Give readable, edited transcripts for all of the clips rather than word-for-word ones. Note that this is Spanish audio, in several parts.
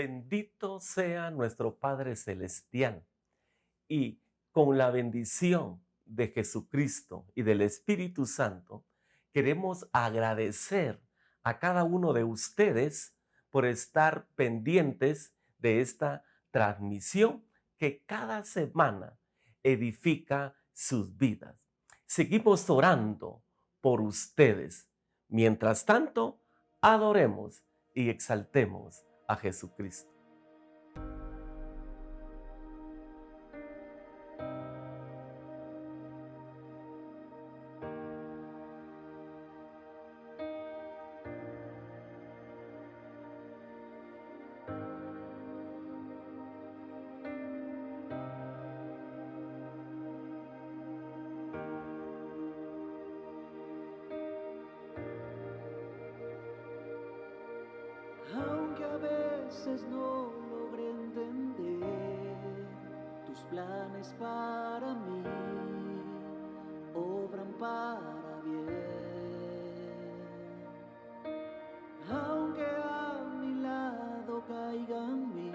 Bendito sea nuestro Padre Celestial y con la bendición de Jesucristo y del Espíritu Santo, queremos agradecer a cada uno de ustedes por estar pendientes de esta transmisión que cada semana edifica sus vidas. Seguimos orando por ustedes. Mientras tanto, adoremos y exaltemos a Jesucristo. Aunque a veces no logre entender tus planes para mí, obran para bien. Aunque a mi lado caigan mil,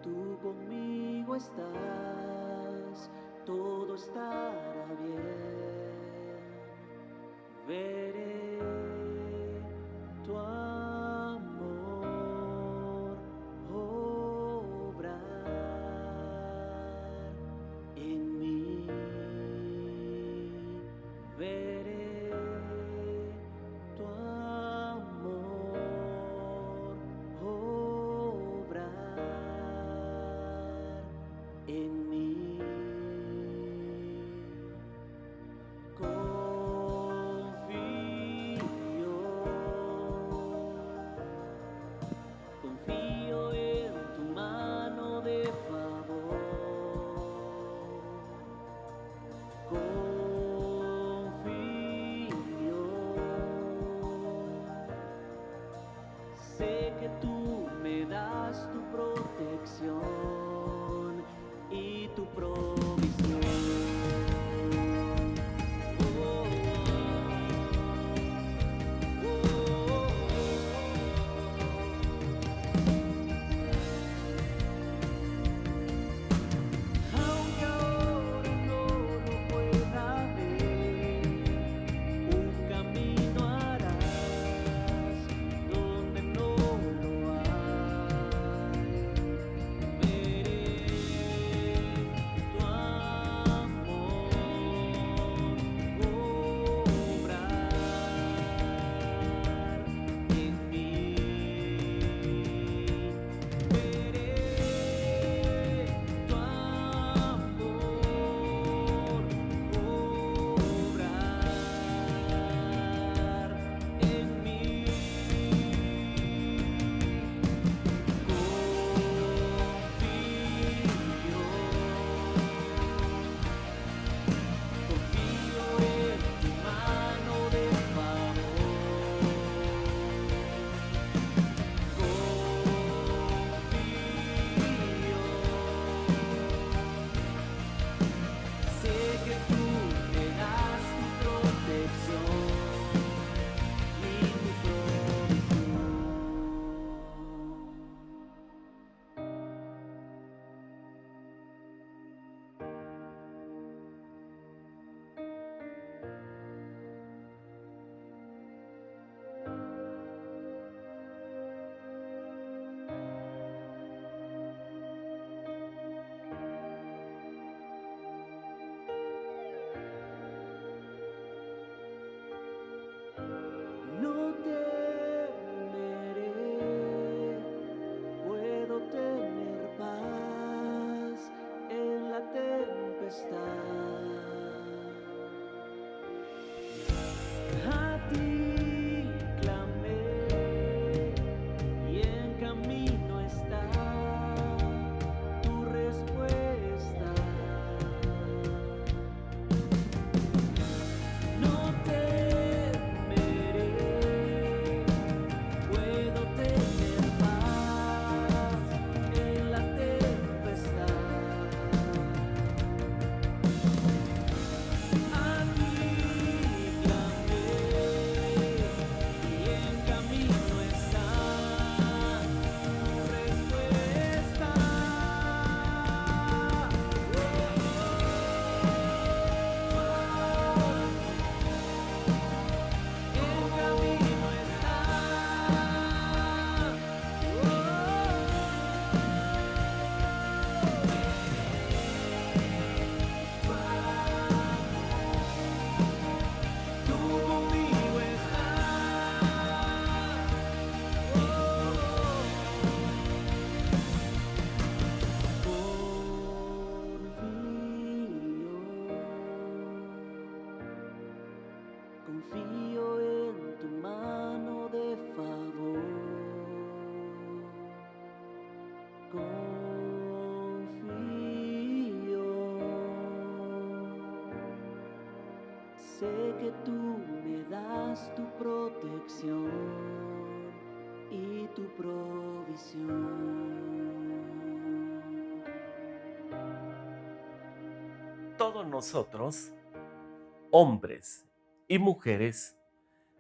tú conmigo estás, todo estará bien. Veré tu amor obrar en mí. confío en tu mano de favor. Confío, sé que tú me das tu protección y tu provisión. Todos nosotros, hombres y mujeres,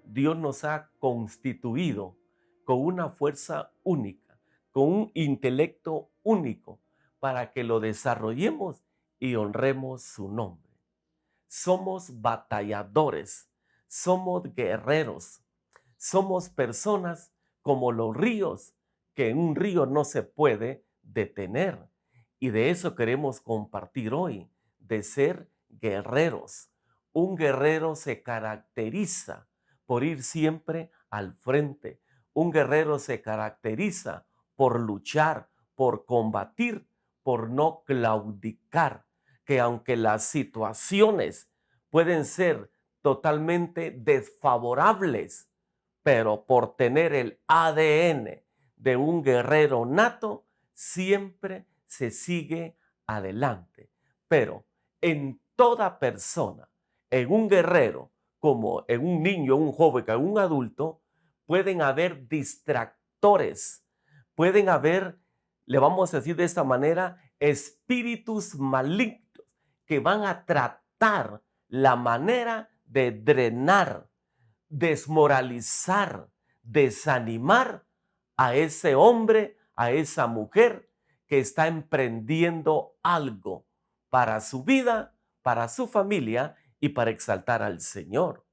Dios nos ha constituido con una fuerza única, con un intelecto único, para que lo desarrollemos y honremos su nombre. Somos batalladores, somos guerreros, somos personas como los ríos, que en un río no se puede detener. Y de eso queremos compartir hoy, de ser guerreros. Un guerrero se caracteriza por ir siempre al frente. Un guerrero se caracteriza por luchar, por combatir, por no claudicar, que aunque las situaciones pueden ser totalmente desfavorables, pero por tener el ADN de un guerrero nato, siempre se sigue adelante. Pero en toda persona, en un guerrero, como en un niño, un joven, en un adulto, pueden haber distractores, pueden haber, le vamos a decir de esta manera, espíritus malignos que van a tratar la manera de drenar, desmoralizar, desanimar a ese hombre, a esa mujer que está emprendiendo algo para su vida, para su familia y para exaltar al Señor.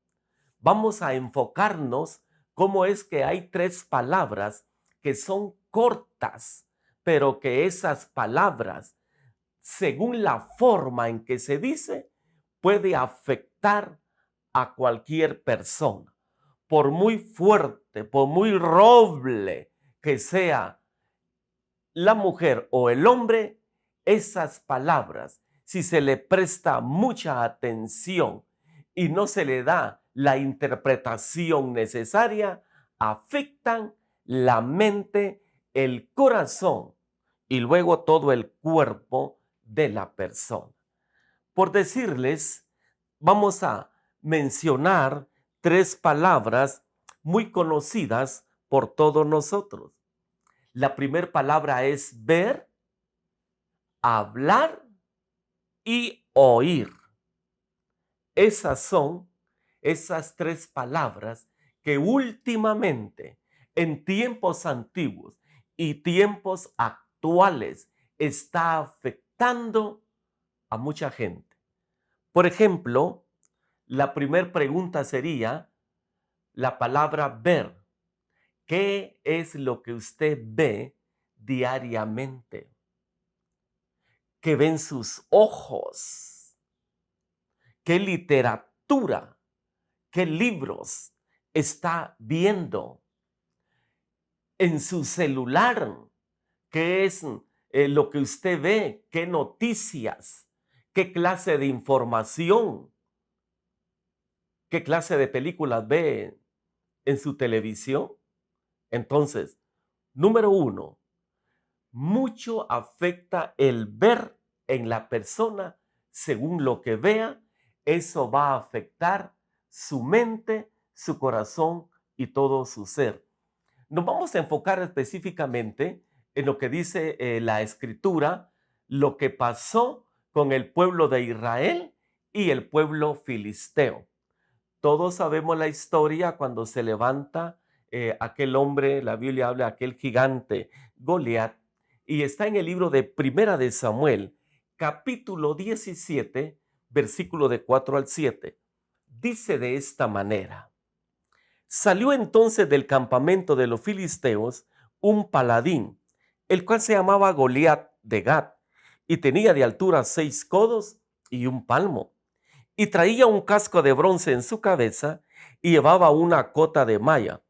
Vamos a enfocarnos cómo es que hay 3 palabras que son cortas, pero que esas palabras, según la forma en que se dice, puede afectar a cualquier persona. Por muy fuerte, por muy roble que sea la mujer o el hombre, esas palabras, si se le presta mucha atención y no se le da la interpretación necesaria, afectan la mente, el corazón y luego todo el cuerpo de la persona. Por decirles, vamos a mencionar 3 palabras muy conocidas por todos nosotros. La primera palabra es ver, hablar y oír. Esas son esas 3 palabras que últimamente, en tiempos antiguos y tiempos actuales, está afectando a mucha gente. Por ejemplo, la primera pregunta sería la palabra ver. ¿Qué es lo que usted ve diariamente? ¿Qué ven sus ojos? ¿Qué literatura, qué libros está viendo en su celular? ¿Qué es lo que usted ve? ¿Qué noticias? ¿Qué clase de información? ¿Qué clase de películas ve en su televisión? Entonces, número 1, mucho afecta el ver en la persona. Según lo que vea, eso va a afectar su mente, su corazón y todo su ser. Nos vamos a enfocar específicamente en lo que dice la Escritura, lo que pasó con el pueblo de Israel y el pueblo filisteo. Todos sabemos la historia cuando se levanta aquel hombre, la Biblia habla de aquel gigante, Goliat, y está en el libro de Primera de Samuel, capítulo 17, versículo de 4 al 7. Dice de esta manera: salió entonces del campamento de los filisteos un paladín, el cual se llamaba Goliat de Gat, y tenía de altura 6 codos y un palmo, y traía un casco de bronce en su cabeza, y llevaba una cota de malla,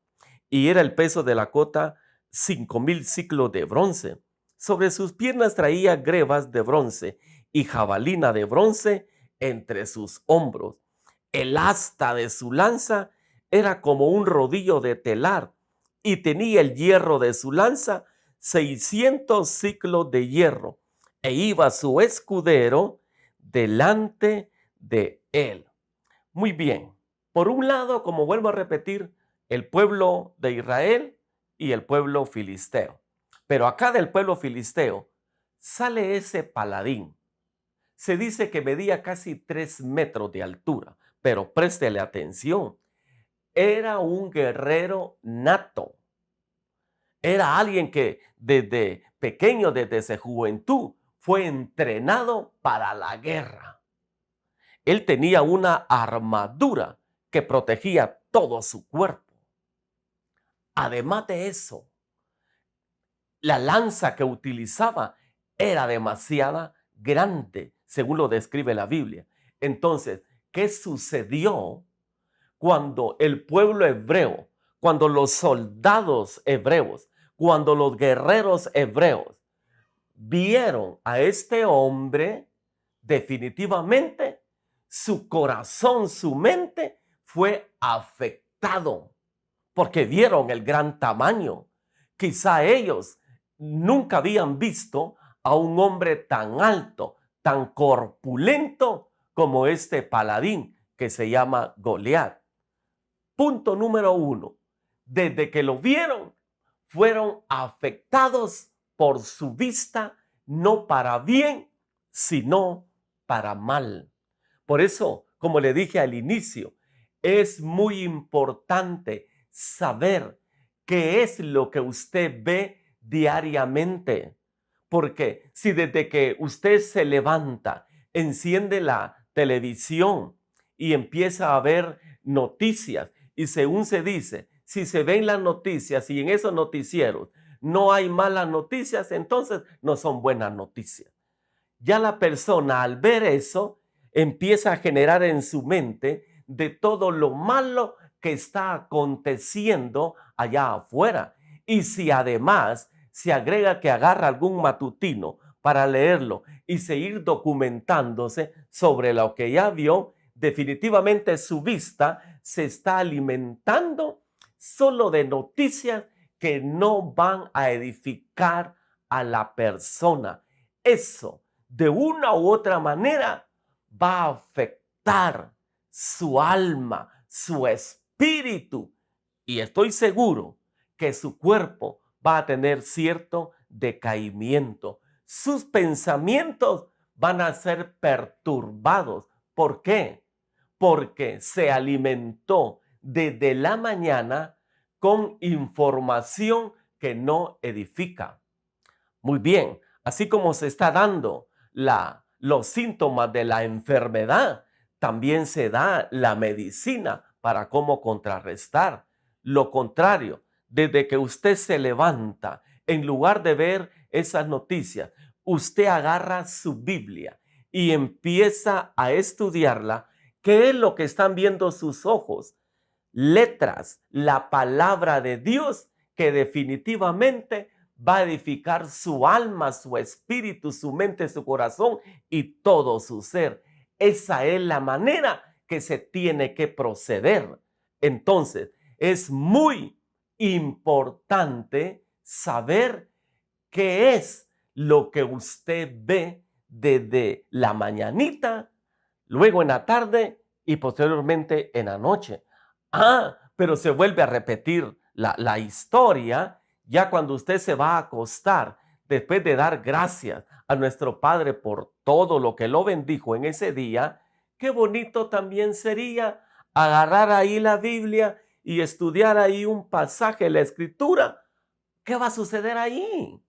y era el peso de la cota 5,000 siclos de bronce. Sobre sus piernas traía grebas de bronce y jabalina de bronce entre sus hombros. El asta de su lanza era como un rodillo de telar y tenía el hierro de su lanza 600 ciclos de hierro e iba su escudero delante de él. Muy bien. Por un lado, como vuelvo a repetir, el pueblo de Israel y el pueblo filisteo. Pero acá del pueblo filisteo sale ese paladín. Se dice que medía casi 3 metros de altura, pero préstele atención. Era un guerrero nato. Era alguien que desde pequeño, desde su juventud, fue entrenado para la guerra. Él tenía una armadura que protegía todo su cuerpo. Además de eso, la lanza que utilizaba era demasiado grande, según lo describe la Biblia. Entonces, ¿qué sucedió cuando el pueblo hebreo, cuando los soldados hebreos, cuando los guerreros hebreos vieron a este hombre? Definitivamente su corazón, su mente fue afectado porque vieron el gran tamaño. Quizá ellos nunca habían visto a un hombre tan alto, tan corpulento como este paladín que se llama Goliat. Punto número 1. Desde que lo vieron, fueron afectados por su vista, no para bien, sino para mal. Por eso, como le dije al inicio, es muy importante saber qué es lo que usted ve diariamente. Porque si desde que usted se levanta, enciende la televisión y empieza a ver noticias, y según se dice, si se ven las noticias y en esos noticieros no hay malas noticias, entonces no son buenas noticias. Ya la persona al ver eso empieza a generar en su mente de todo lo malo que está aconteciendo allá afuera. Y si además se agrega que agarra algún matutino para leerlo y seguir documentándose sobre lo que ya vio, definitivamente su vista se está alimentando solo de noticias que no van a edificar a la persona. Eso, de una u otra manera, va a afectar su alma, su espíritu, y estoy seguro que su cuerpo va a tener cierto decaimiento. Sus pensamientos van a ser perturbados. ¿Por qué? Porque se alimentó desde la mañana con información que no edifica. Muy bien, así como se está dando los síntomas de la enfermedad, también se da la medicina para cómo contrarrestar. Lo contrario, desde que usted se levanta, en lugar de ver esas noticias, usted agarra su Biblia y empieza a estudiarla. ¿Qué es lo que están viendo sus ojos? Letras, la palabra de Dios que definitivamente va a edificar su alma, su espíritu, su mente, su corazón y todo su ser. Esa es la manera que se tiene que proceder. Entonces, es muy importante saber qué es lo que usted ve desde la mañanita, luego en la tarde y posteriormente en la noche. Pero se vuelve a repetir la historia ya cuando usted se va a acostar, después de dar gracias a nuestro Padre por todo lo que lo bendijo en ese día. Qué bonito también sería agarrar ahí la Biblia y estudiar ahí un pasaje de la Escritura. ¿Qué va a suceder ahí?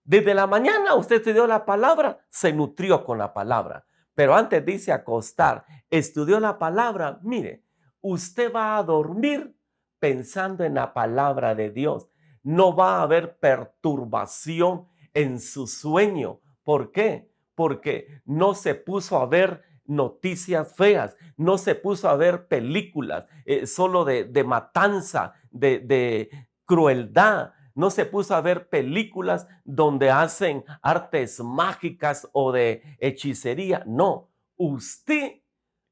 Desde la mañana usted estudió la palabra, se nutrió con la palabra, pero antes de irse a acostar, estudió la palabra. Mire, usted va a dormir pensando en la palabra de Dios. No va a haber perturbación en su sueño. ¿Por qué? Porque no se puso a ver noticias feas, no se puso a ver películas solo de matanza, de crueldad. No se puso a ver películas donde hacen artes mágicas o de hechicería. No, usted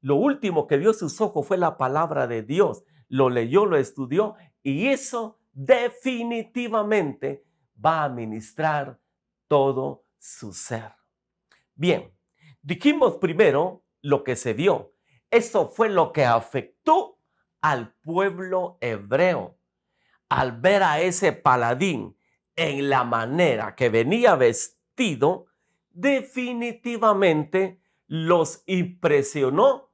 Lo último que vio sus ojos fue la palabra de Dios. Lo leyó, lo estudió y eso definitivamente va a ministrar todo su ser. Bien, dijimos primero lo que se vio. Eso fue lo que afectó al pueblo hebreo. Al ver a ese paladín en la manera que venía vestido, definitivamente los impresionó.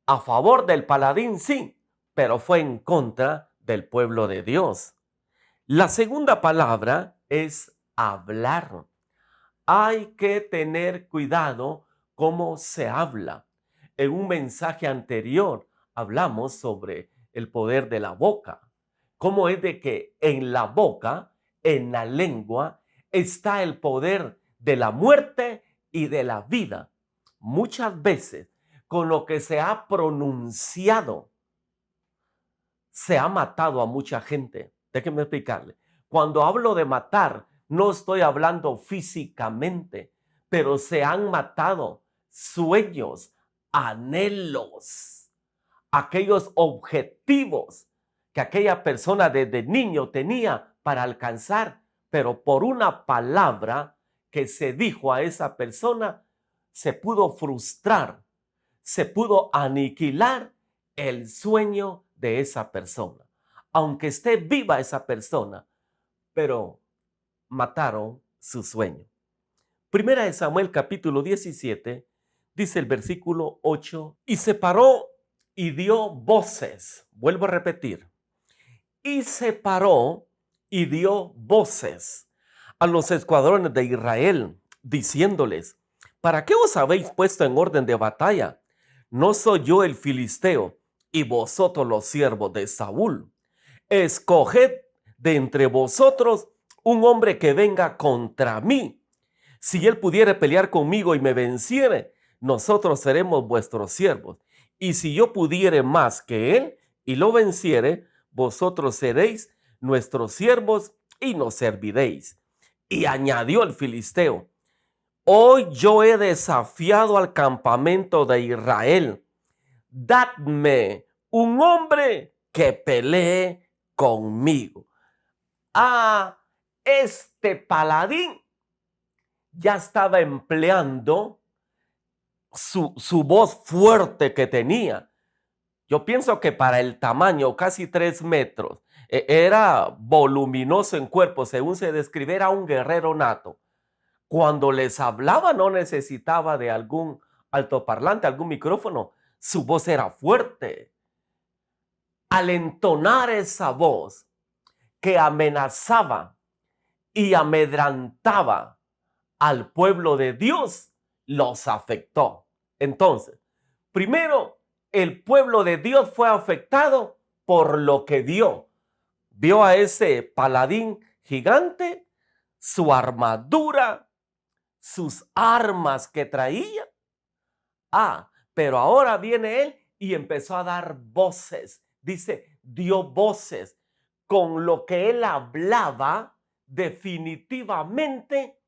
A favor del paladín, sí, pero fue en contra del pueblo de Dios. La segunda palabra es hablar. Hay que tener cuidado cómo se habla. En un mensaje anterior hablamos sobre el poder de la boca. Cómo es de que en la boca, en la lengua, está el poder de la muerte y de la vida. Muchas veces, con lo que se ha pronunciado, se ha matado a mucha gente. Déjenme explicarle. Cuando hablo de matar, no estoy hablando físicamente, pero se han matado sueños, anhelos, aquellos objetivos que aquella persona desde niño tenía para alcanzar, pero por una palabra que se dijo a esa persona, se pudo frustrar, se pudo aniquilar el sueño de esa persona. Aunque esté viva esa persona, pero mataron su sueño. Primera de Samuel capítulo 17, dice el versículo 8, y se paró y dio voces. Vuelvo a repetir. Y se paró y dio voces a los escuadrones de Israel, diciéndoles, ¿para qué os habéis puesto en orden de batalla? ¿No soy yo el filisteo y vosotros los siervos de Saúl? Escoged de entre vosotros un hombre que venga contra mí. Si él pudiere pelear conmigo y me venciere, nosotros seremos vuestros siervos. Y si yo pudiere más que él y lo venciere, vosotros seréis nuestros siervos y nos serviréis. Y añadió el filisteo, hoy yo he desafiado al campamento de Israel. Dadme un hombre que pelee conmigo. Este paladín ya estaba empleando su voz fuerte que tenía. Yo pienso que para el tamaño, casi 3 metros, era voluminoso en cuerpo, según se describe, era un guerrero nato. Cuando les hablaba no necesitaba de algún altoparlante, algún micrófono. Su voz era fuerte. Al entonar esa voz que amenazaba y amedrantaba al pueblo de Dios, los afectó. Entonces, primero, el pueblo de Dios fue afectado por lo que vio. Vio a ese paladín gigante, su armadura, sus armas que traía. Pero ahora viene él y empezó a dar voces. Dice, dio voces. Con lo que él hablaba, definitivamente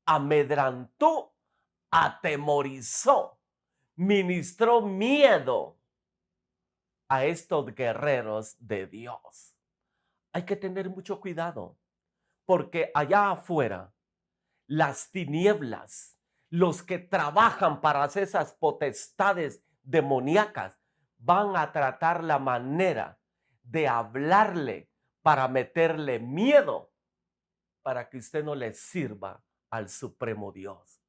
amedrantó, atemorizó, ministró miedo a estos guerreros de Dios. Hay que tener mucho cuidado, porque allá afuera, las tinieblas, los que trabajan para hacer esas potestades demoníacas, van a tratar la manera de hablarle para meterle miedo, para que usted no le sirva al Supremo Dios.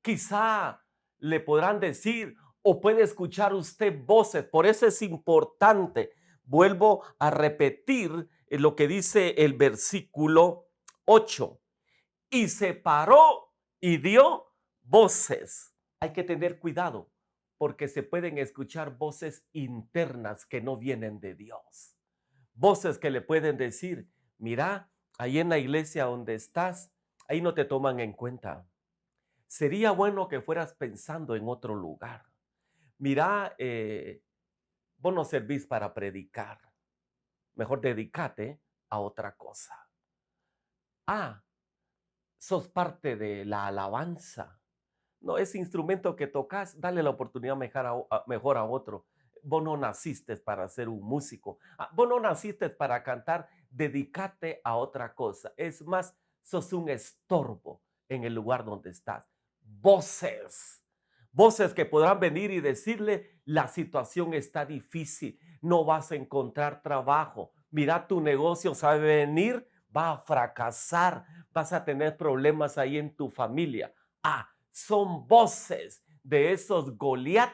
Quizá le podrán decir o puede escuchar usted voces, por eso es importante. Vuelvo a repetir lo que dice el versículo 8. Y se paró y dio voces. Hay que tener cuidado porque se pueden escuchar voces internas que no vienen de Dios. Voces que le pueden decir, mira, ahí en la iglesia donde estás, ahí no te toman en cuenta. Sería bueno que fueras pensando en otro lugar. Mira, vos no servís para predicar. Mejor dedícate a otra cosa. Sos parte de la alabanza. no, ese instrumento que tocas, dale la oportunidad mejor a otro. Vos no naciste para ser un músico. Vos no naciste para cantar. Dedícate a otra cosa. Es más, sos un estorbo en el lugar donde estás. Voces. Voces que podrán venir y decirle, la situación está difícil, no vas a encontrar trabajo. Mira, tu negocio sabe venir, va a fracasar, vas a tener problemas ahí en tu familia. Son voces de esos Goliat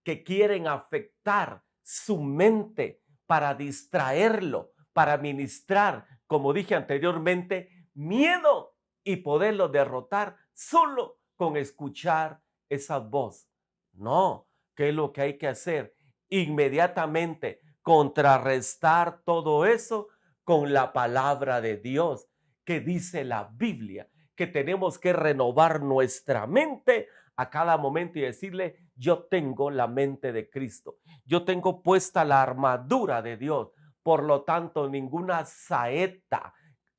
que quieren afectar su mente para distraerlo, para ministrar, como dije anteriormente, miedo y poderlo derrotar solo con escuchar esa voz. No, ¿qué es lo que hay que hacer? Inmediatamente contrarrestar todo eso con la palabra de Dios, que dice la Biblia, que tenemos que renovar nuestra mente a cada momento y decirle, yo tengo la mente de Cristo, yo tengo puesta la armadura de Dios, por lo tanto ninguna saeta,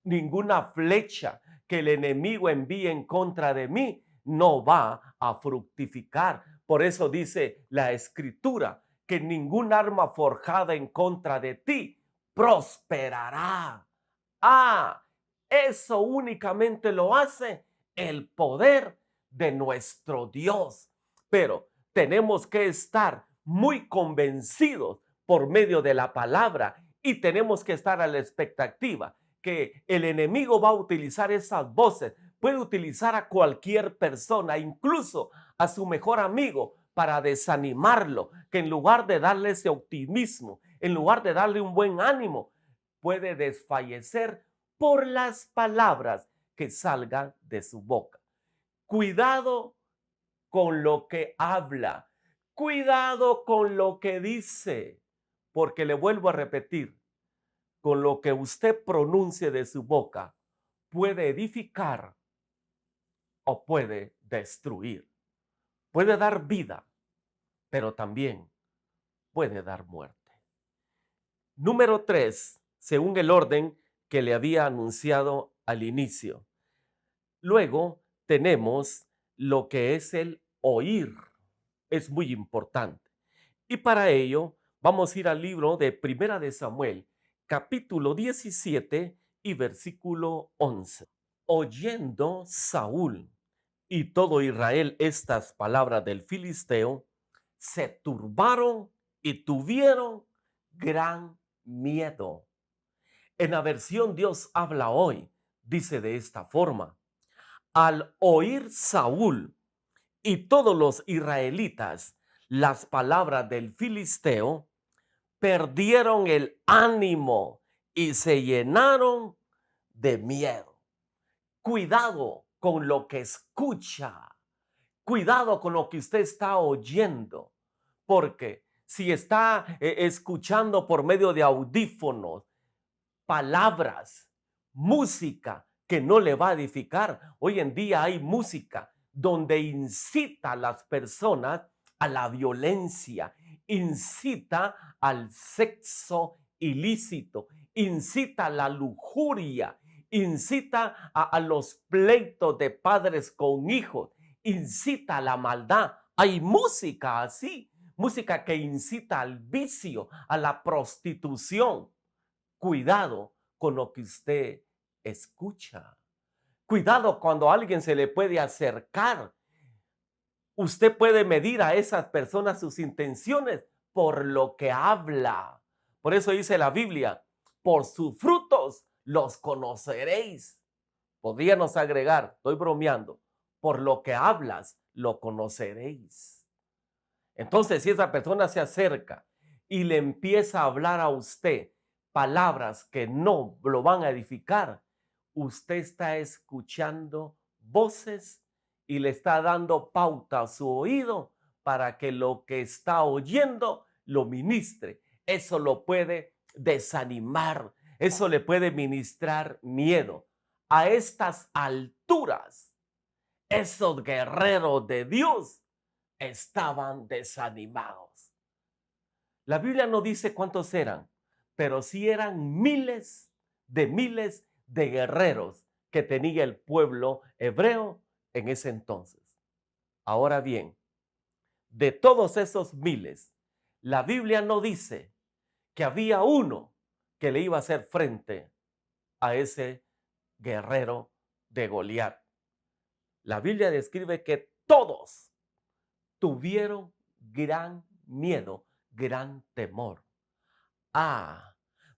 ninguna flecha que el enemigo envíe en contra de mí no va a fructificar. Por eso dice la Escritura que ningún arma forjada en contra de ti prosperará. Eso únicamente lo hace el poder de nuestro Dios. Pero tenemos que estar muy convencidos por medio de la palabra y tenemos que estar a la expectativa que el enemigo va a utilizar esas voces. Puede utilizar a cualquier persona, incluso a su mejor amigo, para desanimarlo, que en lugar de darle ese optimismo, en lugar de darle un buen ánimo, puede desfallecer por las palabras que salgan de su boca. Cuidado con lo que habla, cuidado con lo que dice, porque le vuelvo a repetir, con lo que usted pronuncie de su boca, puede edificar o puede destruir, puede dar vida, pero también puede dar muerte. Número 3, según el orden que le había anunciado al inicio. Luego tenemos lo que es el oír. Es muy importante. Y para ello vamos a ir al libro de Primera de Samuel, capítulo 17 y versículo 11. Oyendo Saúl y todo Israel estas palabras del filisteo, se turbaron y tuvieron gran miedo. En la versión Dios habla hoy, dice de esta forma: al oír Saúl y todos los israelitas las palabras del filisteo, perdieron el ánimo y se llenaron de miedo. Cuidado con lo que escucha, cuidado con lo que usted está oyendo, porque si está escuchando por medio de audífonos palabras, música que no le va a edificar. Hoy en día hay música donde incita a las personas a la violencia, incita al sexo ilícito, incita a la lujuria, incita a los pleitos de padres con hijos, incita a la maldad. Hay música así, música que incita al vicio, a la prostitución. Cuidado con lo que usted escucha. Cuidado cuando alguien se le puede acercar. Usted puede medir a esas personas sus intenciones por lo que habla. Por eso dice la Biblia, por sus frutos los conoceréis. Podríamos agregar, estoy bromeando, por lo que hablas lo conoceréis. Entonces, si esa persona se acerca y le empieza a hablar a usted palabras que no lo van a edificar, usted está escuchando voces y le está dando pauta a su oído para que lo que está oyendo lo ministre. Eso lo puede desanimar, eso le puede ministrar miedo. A estas alturas, esos guerreros de Dios estaban desanimados. La Biblia no dice cuántos eran, pero sí eran miles de guerreros que tenía el pueblo hebreo en ese entonces. Ahora bien, de todos esos miles, la Biblia no dice que había uno que le iba a hacer frente a ese guerrero de Goliat. La Biblia describe que todos tuvieron gran miedo, gran temor.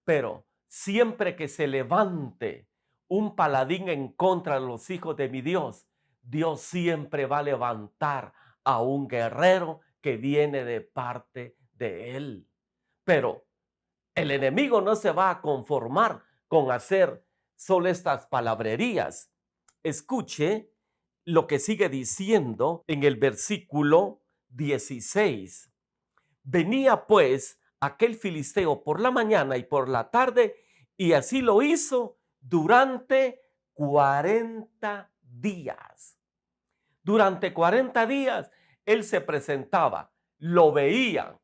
Pero siempre que se levante un paladín en contra de los hijos de mi Dios, Dios siempre va a levantar a un guerrero que viene de parte de él. Pero el enemigo no se va a conformar con hacer solo estas palabrerías. Escuche lo que sigue diciendo en el versículo 16. Venía pues aquel filisteo por la mañana y por la tarde, y así lo hizo durante 40 días. Durante 40 días él se presentaba, lo veían,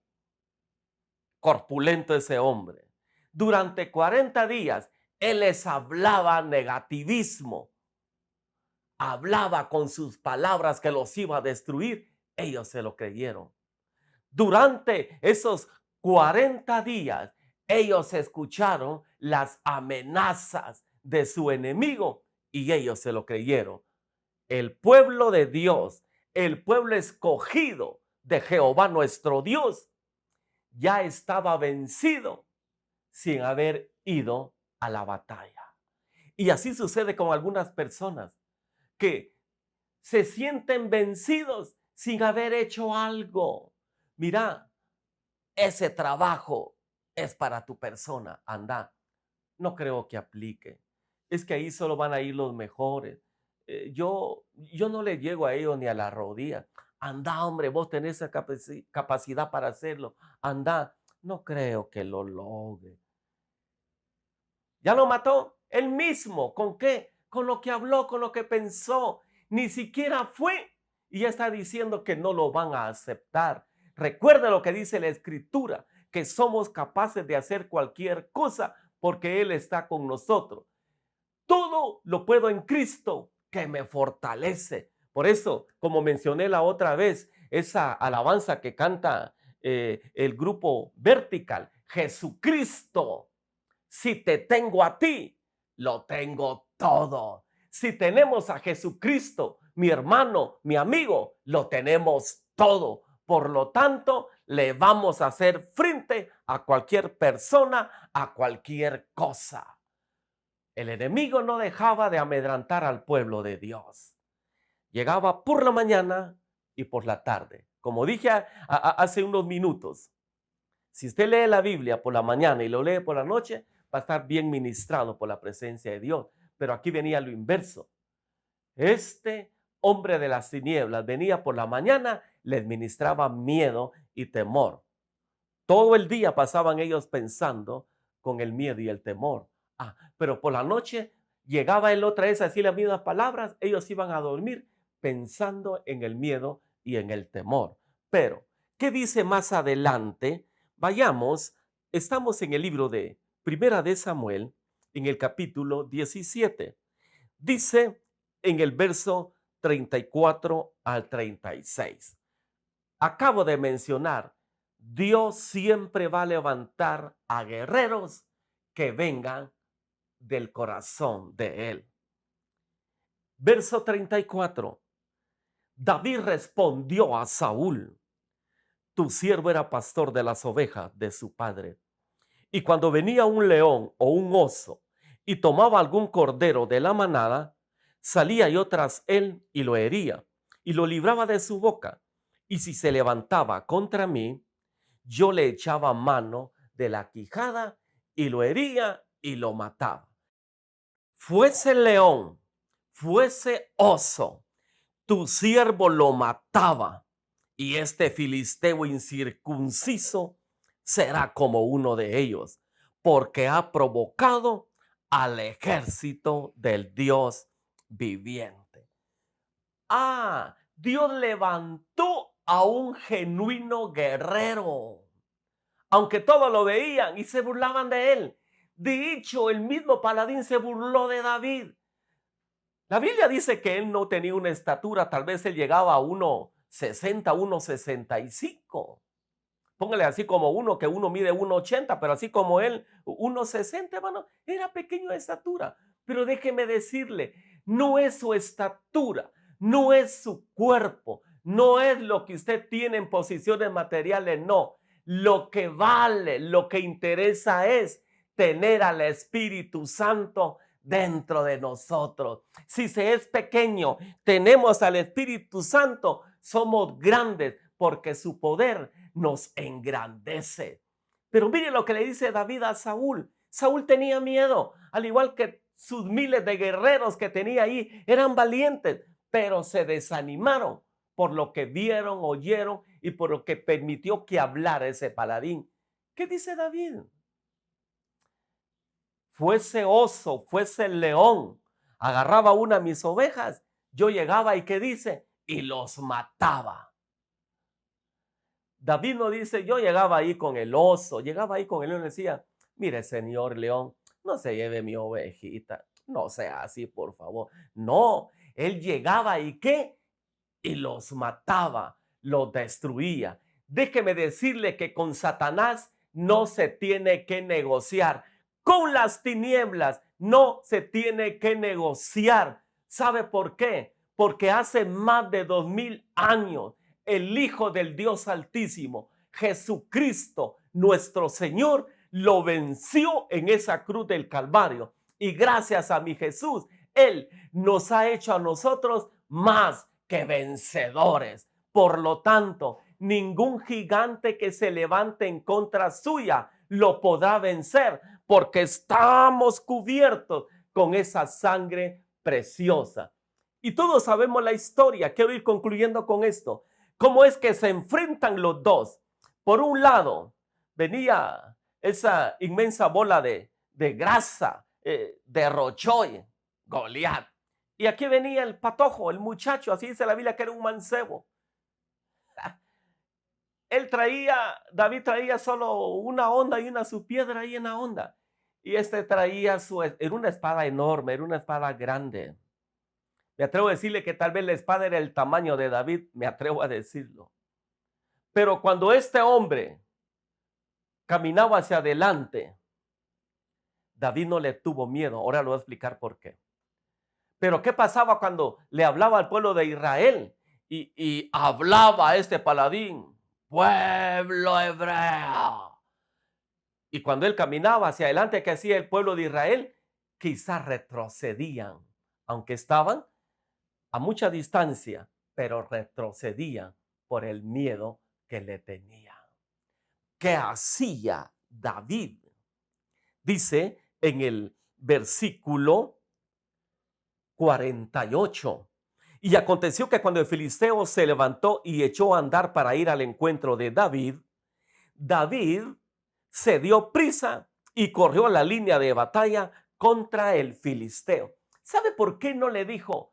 corpulento ese hombre. Durante 40 días él les hablaba negativismo, hablaba con sus palabras que los iba a destruir. Ellos se lo creyeron. Durante esos 40 días, ellos escucharon las amenazas de su enemigo y ellos se lo creyeron. El pueblo de Dios, el pueblo escogido de Jehová nuestro Dios, ya estaba vencido sin haber ido a la batalla. Y así sucede con algunas personas que se sienten vencidos sin haber hecho algo. Mira, ese trabajo es para tu persona, anda. No creo que aplique. Es que ahí solo van a ir los mejores. Yo no le llego a ellos ni a la rodilla. Anda, hombre, vos tenés esa capacidad para hacerlo. Anda, no creo que lo logre. Ya lo mató él mismo. ¿Con qué? Con lo que habló, con lo que pensó. Ni siquiera fue. Y ya está diciendo que no lo van a aceptar. Recuerda lo que dice la Escritura, que somos capaces de hacer cualquier cosa porque Él está con nosotros. Todo lo puedo en Cristo que me fortalece. Por eso, como mencioné la otra vez, esa alabanza que canta el grupo Vertical, Jesucristo, si te tengo a ti, lo tengo todo. Si tenemos a Jesucristo, mi hermano, mi amigo, lo tenemos todo. Por lo tanto, le vamos a hacer frente a cualquier persona, a cualquier cosa. El enemigo no dejaba de amedrantar al pueblo de Dios. Llegaba por la mañana y por la tarde. Como dije hace unos minutos, si usted lee la Biblia por la mañana y lo lee por la noche, va a estar bien ministrado por la presencia de Dios. Pero aquí venía lo inverso. Este hombre de las tinieblas venía por la mañana, les ministraba miedo y temor. Todo el día pasaban ellos pensando con el miedo y el temor. Pero por la noche llegaba él otra vez a decir las mismas palabras, ellos iban a dormir pensando en el miedo y en el temor. Pero, ¿qué dice más adelante? Vayamos, estamos en el libro de Primera de Samuel, en el capítulo 17. Dice en el verso 34 al 36. Acabo de mencionar, Dios siempre va a levantar a guerreros que vengan del corazón de Él. Verso 34. David respondió a Saúl: tu siervo era pastor de las ovejas de su padre. Y cuando venía un león o un oso y tomaba algún cordero de la manada, salía yo tras él y lo hería y lo libraba de su boca. Y si se levantaba contra mí, yo le echaba mano de la quijada y lo hería y lo mataba. Fuese león, fuese oso, tu siervo lo mataba, y este filisteo incircunciso será como uno de ellos, porque ha provocado al ejército del Dios viviente. Dios levantó a un genuino guerrero, aunque todos lo veían y se burlaban de él. De hecho, el mismo paladín se burló de David. La Biblia dice que él no tenía una estatura, tal vez él llegaba a 1,60, 1,65. Póngale así como uno, que uno mide 1,80, pero así como él, 1,60, hermano, era pequeño de estatura. Pero déjeme decirle, no es su estatura, no es su cuerpo, no es lo que usted tiene en posiciones materiales, no. Lo que vale, lo que interesa es tener al Espíritu Santo dentro de nosotros. Si se es pequeño, tenemos al Espíritu Santo, somos grandes porque su poder nos engrandece. Pero mire lo que le dice David a Saúl. Saúl tenía miedo, al igual que sus miles de guerreros que tenía ahí, eran valientes, pero se desanimaron por lo que vieron, oyeron y por lo que permitió que hablara ese paladín. ¿Qué dice David? Fuese oso, fuese león, agarraba una de mis ovejas, yo llegaba y ¿qué dice? Y los mataba. David no dice, yo llegaba ahí con el oso, llegaba ahí con el león y decía, mire señor león, no se lleve mi ovejita, no sea así por favor. No, él llegaba y ¿qué? Y los mataba, los destruía. Déjeme decirle que con Satanás no se tiene que negociar. Con las tinieblas no se tiene que negociar. ¿Sabe por qué? Porque hace más de 2000 años el Hijo del Dios Altísimo, Jesucristo, nuestro Señor, lo venció en esa cruz del Calvario. Y gracias a mi Jesús, Él nos ha hecho a nosotros más que vencedores. Por lo tanto, ningún gigante que se levante en contra suya lo podrá vencer, porque estamos cubiertos con esa sangre preciosa. Y todos sabemos la historia. Quiero ir concluyendo con esto. ¿Cómo es que se enfrentan los dos? Por un lado, venía esa inmensa bola de grasa, derrochó Goliat. Y aquí venía el patojo, el muchacho, así dice la Biblia que era un mancebo. David traía solo una honda y su piedra ahí en la honda. Y traía era una espada enorme, era una espada grande. Me atrevo a decirle que tal vez la espada era el tamaño de David, me atrevo a decirlo. Pero cuando este hombre caminaba hacia adelante, David no le tuvo miedo. Ahora lo voy a explicar por qué. Pero ¿qué pasaba cuando le hablaba al pueblo de Israel? Y hablaba a este paladín, pueblo hebreo. Y cuando él caminaba hacia adelante, ¿qué hacía el pueblo de Israel? Quizás retrocedían, aunque estaban a mucha distancia, pero retrocedían por el miedo que le tenían. ¿Qué hacía David? Dice en el versículo 48. Y aconteció que cuando el filisteo se levantó y echó a andar para ir al encuentro de David, David se dio prisa y corrió a la línea de batalla contra el filisteo. ¿Sabe por qué no le dijo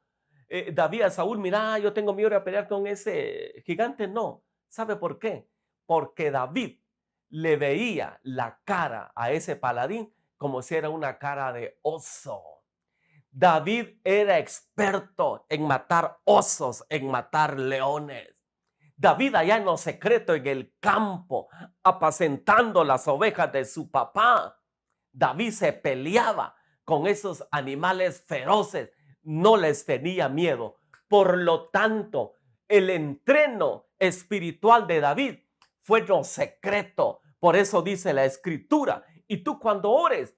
David a Saúl, mira, yo tengo miedo de pelear con ese gigante? No. ¿Sabe por qué? Porque David le veía la cara a ese paladín como si era una cara de oso. David era experto en matar osos, en matar leones. David allá en lo secreto, en el campo, apacentando las ovejas de su papá. David se peleaba con esos animales feroces, no les tenía miedo. Por lo tanto, el entreno espiritual de David fue en lo secreto. Por eso dice la Escritura. Y tú cuando ores,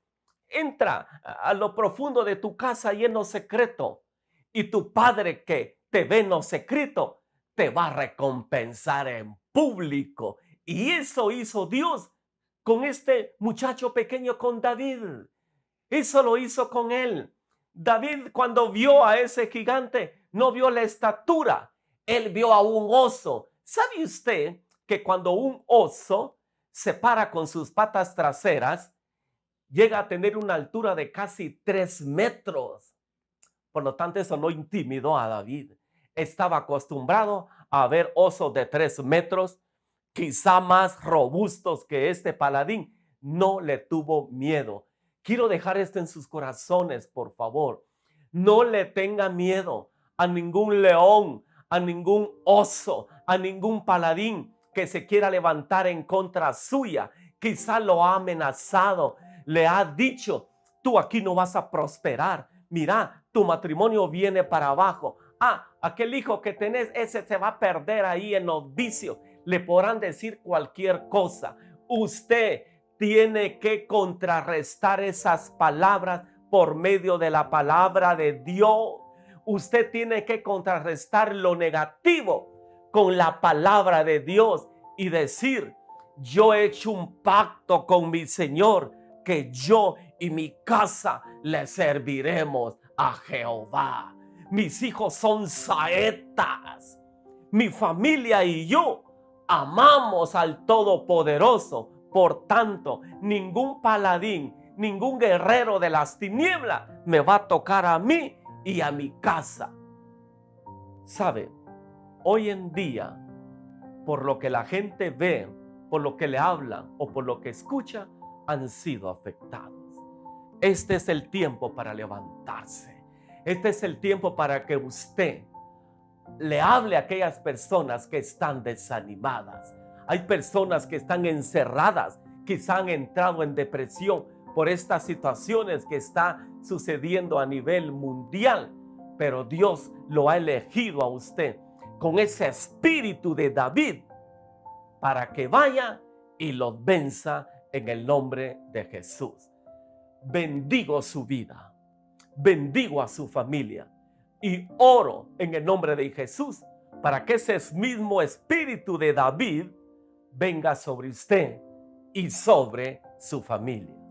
entra a lo profundo de tu casa y en lo secreto. Y tu Padre que te ve en lo secreto, te va a recompensar en público. Y eso hizo Dios con este muchacho pequeño, con David. Eso lo hizo con él. David, cuando vio a ese gigante, no vio la estatura, él vio a un oso. ¿Sabe usted que cuando un oso se para con sus patas traseras, llega a tener una altura de casi 3 metros? Por lo tanto, eso no intimidó a David. Estaba acostumbrado a ver osos de 3 metros, quizá más robustos que este paladín. No le tuvo miedo. Quiero dejar esto en sus corazones, por favor. No le tenga miedo a ningún león, a ningún oso, a ningún paladín que se quiera levantar en contra suya. Quizá lo ha amenazado, le ha dicho, tú aquí no vas a prosperar. Mira, tu matrimonio viene para abajo. Aquel hijo que tenés, ese se va a perder ahí en los vicios. Le podrán decir cualquier cosa. Usted tiene que contrarrestar esas palabras por medio de la palabra de Dios. Usted tiene que contrarrestar lo negativo con la palabra de Dios y decir, yo he hecho un pacto con mi Señor, que yo y mi casa le serviremos a Jehová. Mis hijos son saetas. Mi familia y yo amamos al Todopoderoso. Por tanto, ningún paladín, ningún guerrero de las tinieblas me va a tocar a mí y a mi casa. ¿Sabe? Hoy en día, por lo que la gente ve, por lo que le hablan o por lo que escucha, han sido afectados. Este es el tiempo para levantarse. Este es el tiempo para que usted le hable a aquellas personas que están desanimadas. Hay personas que están encerradas, quizá han entrado en depresión por estas situaciones que están sucediendo a nivel mundial. Pero Dios lo ha elegido a usted con ese espíritu de David para que vaya y los venza en el nombre de Jesús. Bendigo su vida, bendigo a su familia y oro en el nombre de Jesús para que ese mismo espíritu de David venga sobre usted y sobre su familia.